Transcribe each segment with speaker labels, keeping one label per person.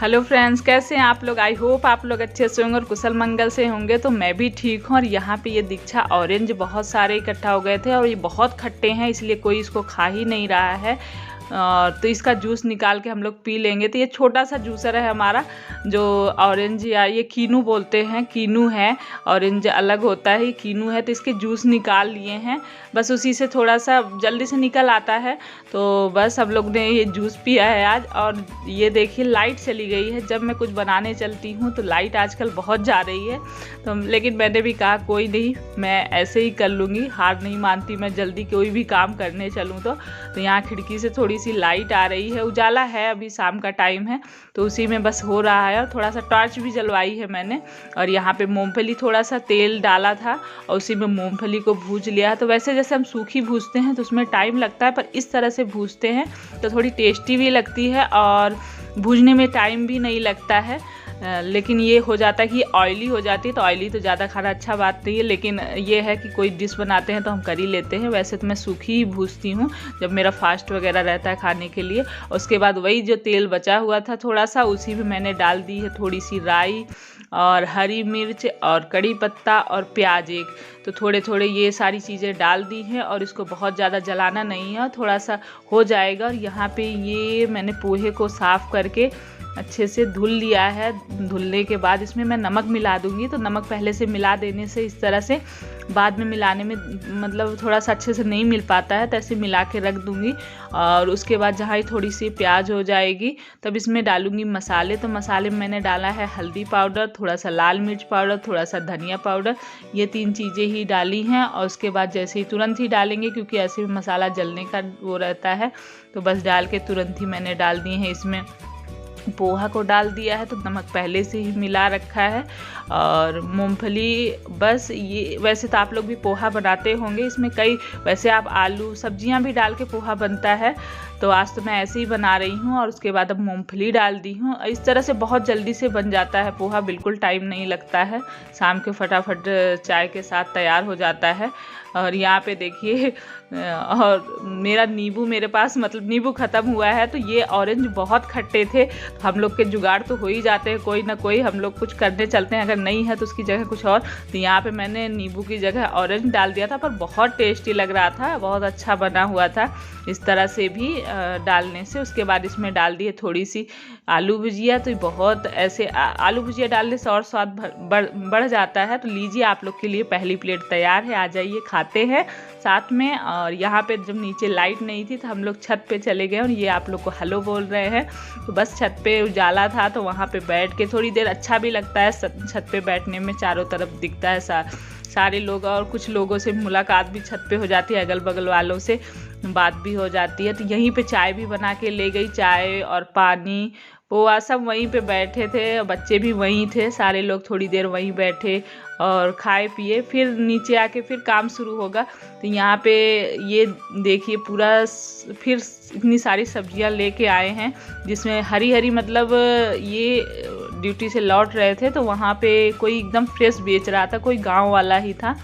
Speaker 1: Hello friends, कैसे हैं आप लोग। आई होप आप लोग अच्छे से होंगे और कुशल मंगल से होंगे। तो मैं भी ठीक हूँ। और यहाँ पे ये दीक्षा ऑरेंज बहुत सारे इकट्ठा हो गए थे और ये बहुत खट्टे हैं, इसलिए कोई इसको खा ही नहीं रहा है। तो इसका जूस निकाल के हम लोग पी लेंगे। तो ये छोटा सा जूसर है हमारा, जो ऑरेंज या ये कीनू बोलते हैं, कीनू है, ऑरेंज अलग होता है, ये कीनू है। तो इसके जूस निकाल लिए हैं, बस उसी से थोड़ा सा जल्दी से निकल आता है। तो बस हम लोग ने ये जूस पिया है आज। और ये देखिए लाइट चली गई है। जब मैं कुछ बनाने चलती हूँ तो लाइट आजकल बहुत जा रही है। तो लेकिन मैंने भी कहा कोई नहीं, मैं ऐसे ही कर लूँगी, हार नहीं मानती मैं जल्दी कोई भी काम करने चलूँ। तो यहाँ खिड़की से थोड़ी सी लाइट आ रही है, उजाला है, अभी शाम का टाइम है, तो उसी में बस हो रहा है। और थोड़ा सा टॉर्च भी जलवाई है मैंने। और यहाँ पे मूंगफली, थोड़ा सा तेल डाला था और उसी में मूंगफली को भूज लिया। तो वैसे जैसे हम सूखी भूजते हैं तो उसमें टाइम लगता है, पर इस तरह से भूजते हैं तो थोड़ी टेस्टी भी लगती है और भूजने में टाइम भी नहीं लगता है। लेकिन ये हो जाता है कि ऑयली हो जाती है, तो ऑयली तो ज़्यादा खाना अच्छा बात नहीं है। लेकिन ये है कि कोई डिश बनाते हैं तो हम कर ही लेते हैं। वैसे तो मैं सूखी ही भूजती हूँ जब मेरा फास्ट वगैरह रहता है खाने के लिए। उसके बाद वही जो तेल बचा हुआ था थोड़ा सा, उसी में मैंने डाल दी है थोड़ी सी राई और हरी मिर्च और कड़ी पत्ता और प्याज एक। तो थोड़े थोड़े ये सारी चीज़ें डाल दी हैं और इसको बहुत ज़्यादा जलाना नहीं है, थोड़ा सा हो जाएगा। और यहाँ पे ये मैंने पोहे को साफ़ करके अच्छे से धुल लिया है। धुलने के बाद इसमें मैं नमक मिला दूंगी। तो नमक पहले से मिला देने से इस तरह से बाद में मिलाने में मतलब थोड़ा सा अच्छे से नहीं मिल पाता है, तो ऐसे मिला के रख दूंगी। और उसके बाद जहाँ ही थोड़ी सी प्याज हो जाएगी तब इसमें डालूंगी मसाले। तो मसाले में मैंने डाला है हल्दी पाउडर, थोड़ा सा लाल मिर्च पाउडर, थोड़ा सा धनिया पाउडर, ये 3 चीज़ें ही डाली हैं। और उसके बाद जैसे ही तुरंत ही डालेंगे, क्योंकि ऐसे भी मसाला जलने का वो रहता है, तो बस डाल के तुरंत ही मैंने डाल दिए हैं। इसमें पोहा को डाल दिया है, तो नमक पहले से ही मिला रखा है। और मूंगफली, बस ये वैसे तो आप लोग भी पोहा बनाते होंगे, इसमें कई वैसे आप आलू सब्जियां भी डाल के पोहा बनता है, तो आज तो मैं ऐसे ही बना रही हूँ। और उसके बाद अब मूंगफली डाल दी हूँ। इस तरह से बहुत जल्दी से बन जाता है पोहा, बिल्कुल टाइम नहीं लगता है, शाम के फटाफट चाय के साथ तैयार हो जाता है। और यहाँ पे देखिए, और मेरा नींबू मेरे पास, मतलब नींबू ख़त्म हुआ है, तो ये ऑरेंज बहुत खट्टे थे। तो हम लोग के जुगाड़ तो हो ही जाते हैं, कोई ना कोई हम लोग कुछ करने चलते हैं, अगर नहीं है तो उसकी जगह कुछ और। तो यहाँ पे मैंने नींबू की जगह ऑरेंज डाल दिया था, पर बहुत टेस्टी लग रहा था, बहुत अच्छा बना हुआ था इस तरह से भी डालने से। उसके बाद इसमें डाल दिए थोड़ी सी आलू भुजिया। तो बहुत ऐसे आलू भुजिया डालने से और स्वाद बढ़ जाता है। तो लीजिए, आप लोग के लिए पहली प्लेट तैयार है, आ जाइए खाते हैं साथ में। और यहाँ पे जब नीचे लाइट नहीं थी तो हम लोग छत पे चले गए और ये आप लोग को हेलो बोल रहे हैं। तो बस छत पे उजाला था, तो वहाँ पे बैठ के थोड़ी देर अच्छा भी लगता है। छत पे बैठने में चारों तरफ दिखता है सारे लोग, और कुछ लोगों से मुलाकात भी छत पे हो जाती है, अगल बगल वालों से बात भी हो जाती है। तो यहीं पे चाय भी बना के ले गई, चाय और पानी, पोहा सब वहीं पे बैठे थे, बच्चे भी वहीं थे, सारे लोग थोड़ी देर वहीं बैठे और खाए पिए। फिर नीचे आके फिर काम शुरू होगा। तो यहाँ पे ये देखिए पूरा फिर इतनी सारी सब्जियां लेके आए हैं, जिसमें हरी हरी, मतलब ये ड्यूटी से लौट रहे थे तो वहाँ पे कोई एकदम फ्रेश बेच रहा था, कोई गांव वाला ही था,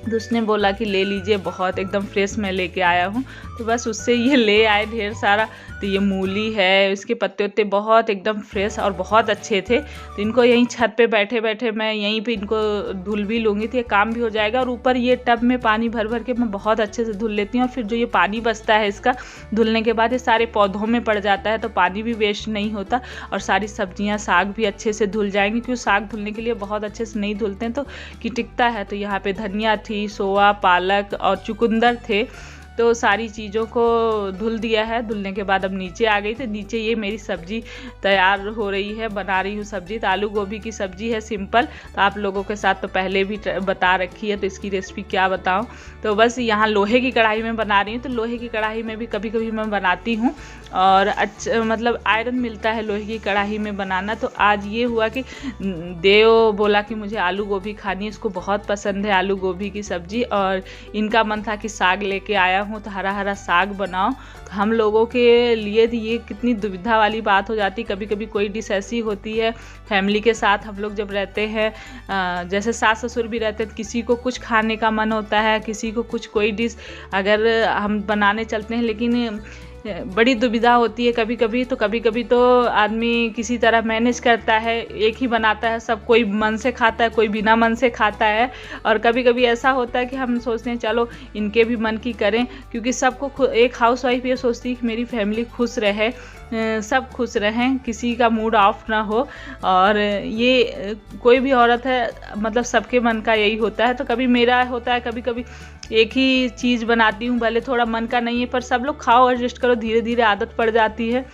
Speaker 1: तो उसने बोला कि ले लीजिए, बहुत एकदम फ्रेश मैं लेके आया हूँ। तो बस उससे ये ले आए ढेर सारा। तो ये मूली है, इसके पत्ते उत्ते बहुत एकदम फ्रेश और बहुत अच्छे थे। तो इनको यहीं छत पे बैठे बैठे मैं यहीं पे इनको धुल भी लूँगी, तो ये काम भी हो जाएगा। और ऊपर ये टब में पानी भर भर के मैं बहुत अच्छे से धुल लेती हूँ। और फिर जो ये पानी बचता है इसका धुलने के बाद, ये सारे पौधों में पड़ जाता है, तो पानी भी वेस्ट नहीं होता। और सारी सब्जियाँ, साग भी अच्छे से धुल जाएंगी, क्योंकि साग धुलने के लिए बहुत अच्छे से नहीं धुलते हैं तो टिकता है। तो यहाँ पे धनिया थी, सोया, पालक और चुकंदर थे, तो सारी चीज़ों को धुल दिया है। धुलने के बाद अब नीचे आ गई। तो नीचे ये मेरी सब्जी तैयार हो रही है, बना रही हूँ सब्जी। तो आलू गोभी की सब्जी है, सिंपल। तो आप लोगों के साथ तो पहले भी बता रखी है, तो इसकी रेसिपी क्या बताऊँ। तो बस यहाँ लोहे की कढ़ाई में बना रही हूँ। तो लोहे की कढ़ाई में भी कभी कभी मैं बनाती हूँ, और अच्छा मतलब आयरन मिलता है लोहे की कढ़ाई में बनाना। तो आज ये हुआ कि देव बोला कि मुझे आलू गोभी खानी है, इसको बहुत पसंद है आलू गोभी की सब्जी। और इनका मन था कि साग लेके आया हूँ, तो हरा हरा साग बनाओ। तो हम लोगों के लिए तो ये कितनी दुविधा वाली बात हो जाती। कभी कभी कोई डिश ऐसी होती है, फैमिली के साथ हम लोग जब रहते हैं, जैसे सास ससुर भी रहते हैं, किसी को कुछ खाने का मन होता है, किसी को कुछ, कोई डिश अगर हम बनाने चलते हैं, लेकिन बड़ी दुविधा होती है कभी कभी तो आदमी किसी तरह मैनेज करता है, एक ही बनाता है, सब कोई मन से खाता है, कोई बिना मन से खाता है। और कभी कभी ऐसा होता है कि हम सोचते हैं चलो इनके भी मन की करें, क्योंकि सबको एक हाउसवाइफ ये सोचती है कि मेरी फैमिली खुश रहे, सब खुश रहें, किसी का मूड ऑफ ना हो। और ये कोई भी औरत है मतलब सबके मन का यही होता है। तो कभी मेरा होता है, कभी कभी एक ही चीज़ बनाती हूँ, भले थोड़ा मन का नहीं है पर सब लोग खाओ, एडजस्ट करो, धीरे धीरे आदत पड़ जाती है।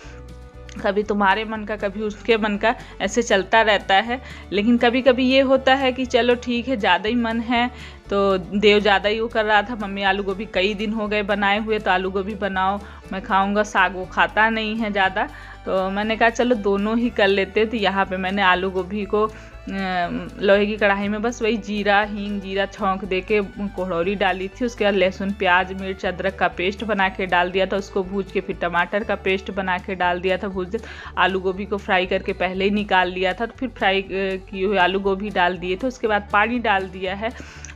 Speaker 1: कभी तुम्हारे मन का कभी उसके मन का, ऐसे चलता रहता है। लेकिन कभी कभी ये होता है कि चलो ठीक है, ज़्यादा ही मन है तो देव ज़्यादा ही वो कर रहा था, मम्मी आलू गोभी कई दिन हो गए बनाए हुए तो आलू गोभी बनाओ, मैं खाऊंगा। साग वो खाता नहीं है ज़्यादा, तो मैंने कहा चलो दोनों ही कर लेते। तो यहाँ पे मैंने आलू गोभी को लोहे की कढ़ाई में बस वही जीरा हींग जीरा छौंक दे के कोहड़ौरी डाली थी। उसके बाद लहसुन प्याज मिर्च अदरक का पेस्ट बना के डाल दिया था, उसको भूज के फिर टमाटर का पेस्ट बना के डाल दिया था भूज। आलू गोभी को फ्राई करके पहले ही निकाल लिया था, तो फिर फ्राई किए हुए आलू गोभी डाल दिए थे। उसके बाद पानी डाल दिया है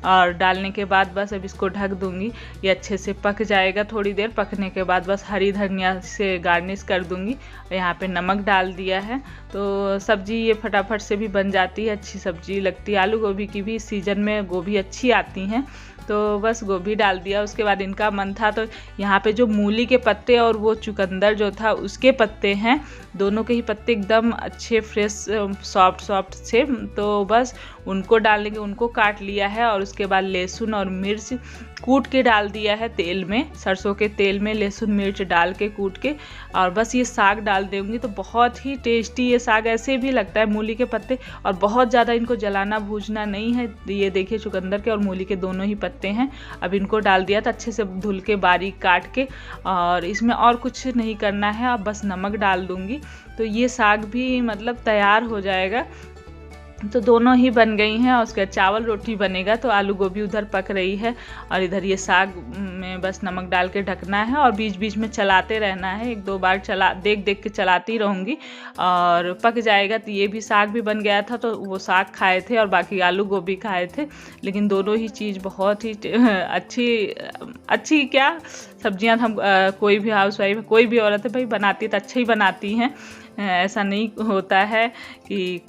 Speaker 1: और डालने के बाद बस अब इसको ढक दूंगी, ये अच्छे से पक जाएगा। थोड़ी देर पकने के बाद बस हरी धनिया से गार्निश कर दूंगी। यहाँ पे नमक डाल दिया है, तो सब्जी ये फटाफट से भी बन जाती है, अच्छी सब्जी लगती है। आलू गोभी की भी सीजन में गोभी अच्छी आती हैं, तो बस गोभी डाल दिया। उसके बाद इनका मन था तो यहाँ पे जो मूली के पत्ते और वो चुकंदर जो था उसके पत्ते हैं, दोनों के ही पत्ते एकदम अच्छे फ्रेश सॉफ्ट से, तो बस उनको डालने के उनको काट लिया है। और उसके बाद लहसुन और मिर्च कूट के डाल दिया है तेल में, सरसों के तेल में लहसुन मिर्च डाल के कूट के, और बस ये साग डाल दूंगी। तो बहुत ही टेस्टी ये साग ऐसे भी लगता है, मूली के पत्ते, और बहुत ज़्यादा इनको जलाना भूजना नहीं है। ये देखिए चुकंदर के और मूली के दोनों ही पत्ते हैं। अब इनको डाल दिया था अच्छे से धुल के बारीक काट के, और इसमें और कुछ नहीं करना है, अब बस नमक डाल दूंगी तो ये साग भी मतलब तैयार हो जाएगा। तो दोनों ही बन गई हैं। और उसके बाद चावल रोटी बनेगा, तो आलू गोभी उधर पक रही है और इधर ये साग में बस नमक डाल के ढकना है और बीच बीच में चलाते रहना है। एक दो बार देख के चलाती रहूँगी और पक जाएगा। तो ये भी साग भी बन गया था, तो वो साग खाए थे और बाकी आलू गोभी खाए थे। लेकिन दोनों ही चीज़ बहुत ही अच्छी क्या सब्जियां हम कोई भी हाउसवाइफ कोई भी औरत है भाई बनाती है तो अच्छा ही बनाती हैं। ऐसा नहीं होता है कि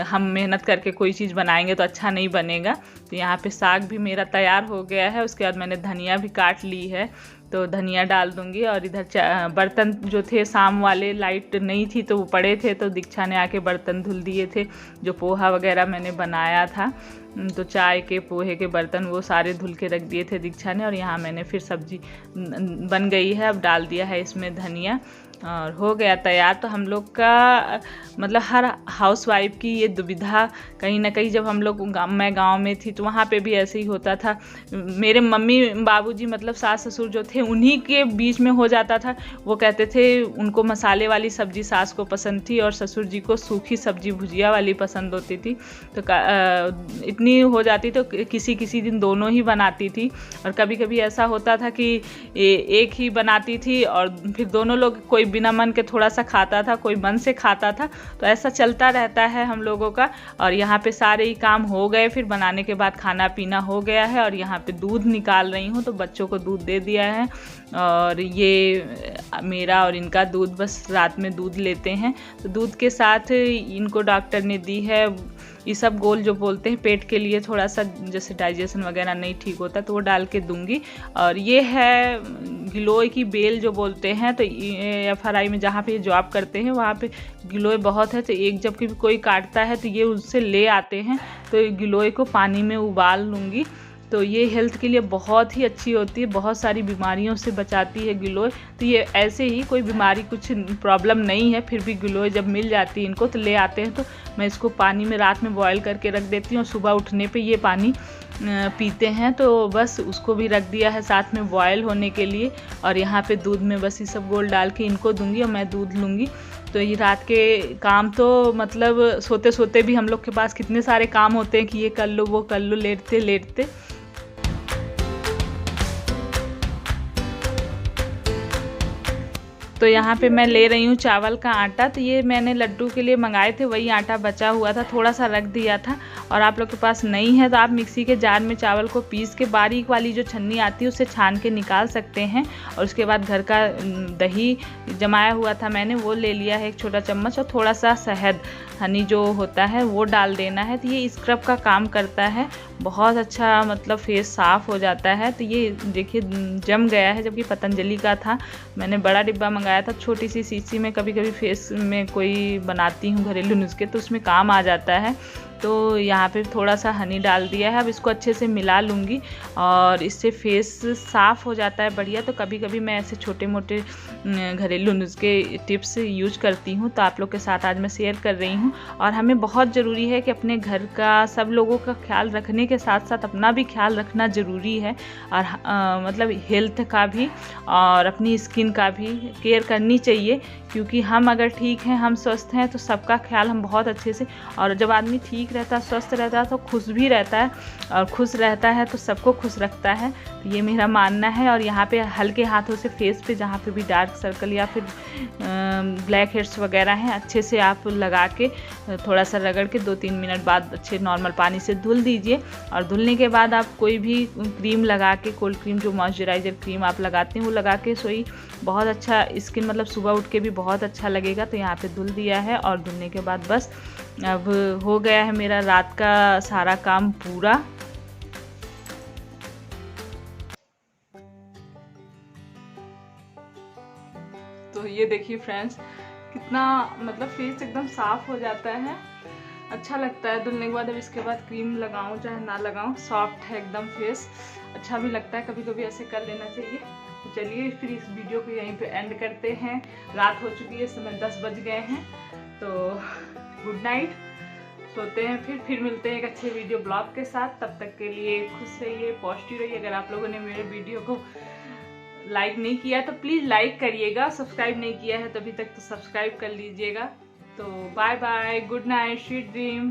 Speaker 1: हम मेहनत करके कोई चीज़ बनाएंगे तो अच्छा नहीं बनेगा। तो यहाँ पे साग भी मेरा तैयार हो गया है। उसके बाद मैंने धनिया भी काट ली है, तो धनिया डाल दूंगी। और इधर बर्तन जो थे शाम वाले, लाइट नहीं थी तो वो पड़े थे, तो दीक्षा ने आके बर्तन धुल दिए थे। जो पोहा वगैरह मैंने बनाया था, तो चाय के पोहे के बर्तन वो सारे धुल के रख दिए थे दीक्षा ने। और यहाँ मैंने फिर सब्जी बन गई है, अब डाल दिया है इसमें धनिया और हो गया तैयार। तो हम लोग का मतलब हर हाउसवाइफ की ये दुविधा कहीं ना कहीं, जब हम लोग मैं गांव में थी तो वहाँ पे भी ऐसे ही होता था। मेरे मम्मी बाबूजी मतलब सास ससुर जो थे उन्हीं के बीच में हो जाता था। वो कहते थे उनको मसाले वाली सब्जी सास को पसंद थी और ससुर जी को सूखी सब्जी भुजिया वाली पसंद होती थी। तो इतनी हो जाती तो किसी दिन दोनों ही बनाती थी। और कभी कभी ऐसा होता था कि एक ही बनाती थी और फिर दोनों लोग, कोई बिना मन के थोड़ा सा खाता था, कोई मन से खाता था। तो ऐसा चलता रहता है हम लोगों का। और यहाँ पे सारे ही काम हो गए, फिर बनाने के बाद खाना पीना हो गया है। और यहाँ पे दूध निकाल रही हूँ, तो बच्चों को दूध दे दिया है। और ये मेरा और इनका दूध, बस रात में दूध लेते हैं। तो दूध के साथ इनको डॉक्टर ने दी है ये सब गोल जो बोलते हैं पेट के लिए, थोड़ा सा जैसे डाइजेशन वगैरह नहीं ठीक होता तो वो डाल के दूंगी। और ये है गिलोय की बेल जो बोलते हैं। तो FRI में जहाँ पे जॉब करते हैं वहाँ पे गिलोय बहुत है। तो एक जब भी कोई काटता है तो ये उससे ले आते हैं। तो गिलोय को पानी में उबाल लूँगी। तो ये हेल्थ के लिए बहुत ही अच्छी होती है, बहुत सारी बीमारियों से बचाती है गिलोय। तो ये ऐसे ही कोई बीमारी कुछ प्रॉब्लम नहीं है, फिर भी गिलोय जब मिल जाती है इनको तो ले आते हैं। तो मैं इसको पानी में रात में बॉयल करके रख देती हूँ और सुबह उठने पे ये पानी पीते हैं। तो बस उसको भी रख दिया है साथ में बॉयल होने के लिए। और यहाँ पे दूध में बस ये सब गोल डाल के इनको दूंगी और मैं दूध लूँगी। तो ये रात के काम तो मतलब सोते सोते भी हम लोग के पास कितने सारे काम होते हैं कि ये कर लो वो कर लो, लेटते लेटते। तो तो यहाँ पे मैं ले रही हूँ चावल का आटा। तो ये मैंने लड्डू के लिए मंगाए थे, वही आटा बचा हुआ था, थोड़ा सा रख दिया था। और आप लोग के पास नहीं है तो आप मिक्सी के जार में चावल को पीस के बारीक वाली जो छन्नी आती है उससे छान के निकाल सकते हैं। और उसके बाद घर का दही जमाया हुआ था मैंने, वो ले लिया है 1 छोटा चम्मच, और थोड़ा सा शहद हनी जो होता है वो डाल देना है। तो ये स्क्रब का काम करता है, बहुत अच्छा मतलब फेस साफ़ हो जाता है। तो ये देखिए जम गया है, जबकि पतंजलि का था। मैंने बड़ा डिब्बा मंगाया था, छोटी सी शीशी में कभी कभी फेस में कोई बनाती हूँ घरेलू नुस्खे तो उसमें काम आ जाता है। तो यहाँ पे थोड़ा सा हनी डाल दिया है। अब इसको अच्छे से मिला लूँगी और इससे फेस साफ़ हो जाता है बढ़िया। तो कभी कभी मैं ऐसे छोटे मोटे घरेलू नुस्खे टिप्स यूज करती हूँ, तो आप लोग के साथ आज मैं शेयर कर रही हूँ। और हमें बहुत ज़रूरी है कि अपने घर का सब लोगों का ख्याल रखने के साथ साथ अपना भी ख्याल रखना ज़रूरी है। और मतलब हेल्थ का भी और अपनी स्किन का भी केयर करनी चाहिए, क्योंकि हम अगर ठीक हैं, हम स्वस्थ हैं, तो सबका ख्याल हम बहुत अच्छे से, और जब आदमी ठीक रहता है, स्वस्थ रहता है, तो खुश भी रहता है, और खुश रहता है तो सबको खुश रखता है। तो ये मेरा मानना है। और यहाँ पे हल्के हाथों से फेस पे जहाँ पे भी डार्क सर्कल या फिर ब्लैक हेड्स वगैरह हैं, अच्छे से आप लगा के थोड़ा सा रगड़ के 2-3 मिनट बाद अच्छे नॉर्मल पानी से धुल दीजिए। और धुलने के बाद आप कोई भी क्रीम लगा के, कोल्ड क्रीम जो मॉइस्चराइज़र क्रीम आप लगाते हैं वो लगा के सोई, बहुत अच्छा स्किन मतलब सुबह उठ के भी बहुत अच्छा लगेगा। तो यहाँ पे धुल दिया है और धुलने के बाद बस अब हो गया है मेरा रात का सारा काम पूरा। तो ये देखिए फ्रेंड्स, कितना मतलब फेस एकदम साफ हो जाता है, अच्छा लगता है धुलने के बाद। अब इसके बाद क्रीम लगाऊं चाहे ना लगाऊं, सॉफ्ट है एकदम फेस, अच्छा भी लगता है। कभी कभी ऐसे कर लेना चाहिए। तो चलिए फिर इस वीडियो को यहीं पे एंड करते हैं। रात हो चुकी है, समय 10 बज गए हैं। तो गुड नाइट, सोते हैं फिर मिलते हैं एक अच्छे वीडियो ब्लॉग के साथ। तब तक के लिए खुश रहिए, पॉजिटिव रहिए। अगर आप लोगों ने मेरे वीडियो को लाइक नहीं किया तो प्लीज़ लाइक करिएगा, सब्सक्राइब नहीं किया है तो अभी तक तो सब्सक्राइब कर लीजिएगा। तो bye bye, good night, sweet dream.